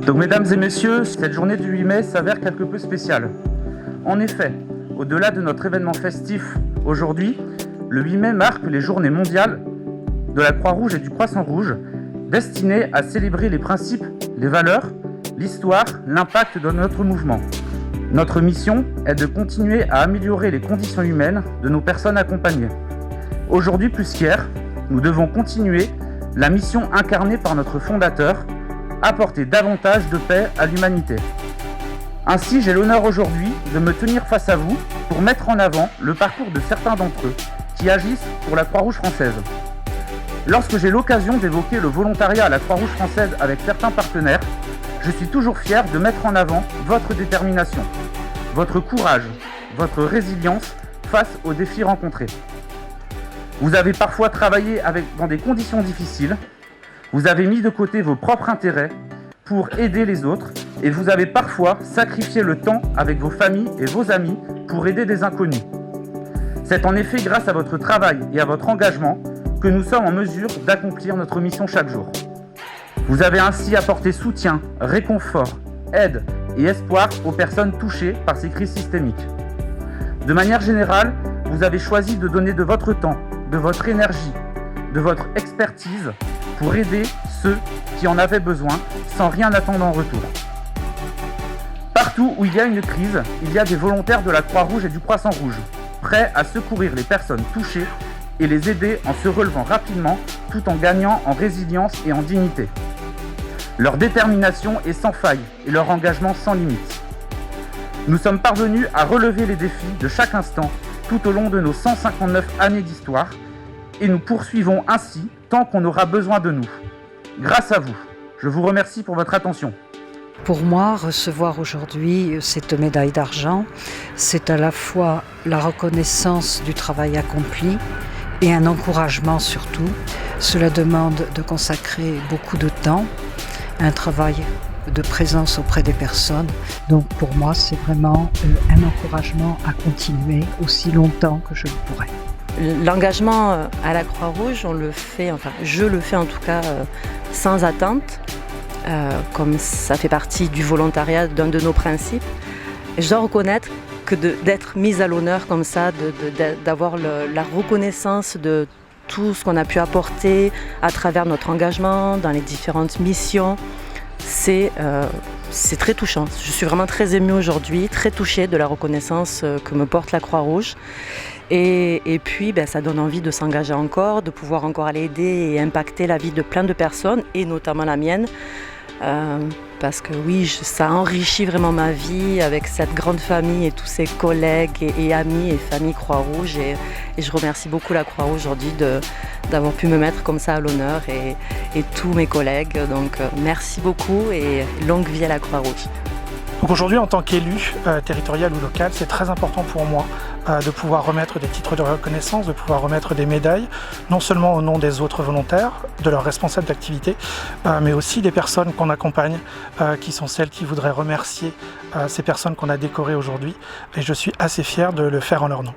Donc mesdames et messieurs, cette journée du 8 mai s'avère quelque peu spéciale. En effet, au-delà de notre événement festif aujourd'hui, le 8 mai marque les journées mondiales de la Croix-Rouge et du Croissant-Rouge, destinées à célébrer les principes, les valeurs, l'histoire, l'impact de notre mouvement. Notre mission est de continuer à améliorer les conditions humaines de nos personnes accompagnées. Aujourd'hui plus qu'hier, nous devons continuer la mission incarnée par notre fondateur, apporter davantage de paix à l'humanité. Ainsi, j'ai l'honneur aujourd'hui de me tenir face à vous pour mettre en avant le parcours de certains d'entre eux qui agissent pour la Croix-Rouge française. Lorsque j'ai l'occasion d'évoquer le volontariat à la Croix-Rouge française avec certains partenaires, je suis toujours fier de mettre en avant votre détermination, votre courage, votre résilience face aux défis rencontrés. Vous avez parfois travaillé dans des conditions difficiles, vous avez mis de côté vos propres intérêts pour aider les autres et vous avez parfois sacrifié le temps avec vos familles et vos amis pour aider des inconnus. C'est en effet grâce à votre travail et à votre engagement que nous sommes en mesure d'accomplir notre mission chaque jour. Vous avez ainsi apporté soutien, réconfort, aide et espoir aux personnes touchées par ces crises systémiques. De manière générale, vous avez choisi de donner de votre temps, de votre énergie, de votre expertise pour aider ceux qui en avaient besoin sans rien attendre en retour. Partout où il y a une crise, il y a des volontaires de la Croix-Rouge et du Croissant-Rouge, prêts à secourir les personnes touchées et les aider en se relevant rapidement tout en gagnant en résilience et en dignité. Leur détermination est sans faille et leur engagement sans limite. Nous sommes parvenus à relever les défis de chaque instant tout au long de nos 159 années d'histoire et nous poursuivons ainsi tant qu'on aura besoin de nous. Grâce à vous, je vous remercie pour votre attention. Pour moi, recevoir aujourd'hui cette médaille d'argent, c'est à la fois la reconnaissance du travail accompli et un encouragement surtout. Cela demande de consacrer beaucoup de temps, un travail de présence auprès des personnes. Donc pour moi, c'est vraiment un encouragement à continuer aussi longtemps que je le pourrai. L'engagement à la Croix-Rouge, je le fais en tout cas sans attente, comme ça fait partie du volontariat, d'un de nos principes. Et je dois reconnaître que d'être mise à l'honneur comme ça, d'avoir la reconnaissance de tout ce qu'on a pu apporter à travers notre engagement dans les différentes missions, c'est très touchant. Je suis vraiment très émue aujourd'hui, très touchée de la reconnaissance que me porte la Croix-Rouge. Et puis, ça donne envie de s'engager encore, de pouvoir encore aller aider et impacter la vie de plein de personnes, et notamment la mienne. Parce que oui, ça enrichit vraiment ma vie avec cette grande famille et tous ses collègues et amis et famille Croix-Rouge. Et je remercie beaucoup la Croix-Rouge aujourd'hui d'avoir pu me mettre comme ça à l'honneur et tous mes collègues. Donc merci beaucoup et longue vie à la Croix-Rouge. Donc aujourd'hui, en tant qu'élu territorial ou local, c'est très important pour moi de pouvoir remettre des titres de reconnaissance, de pouvoir remettre des médailles, non seulement au nom des autres volontaires, de leurs responsables d'activité, mais aussi des personnes qu'on accompagne, qui sont celles qui voudraient remercier ces personnes qu'on a décorées aujourd'hui. Et je suis assez fier de le faire en leur nom.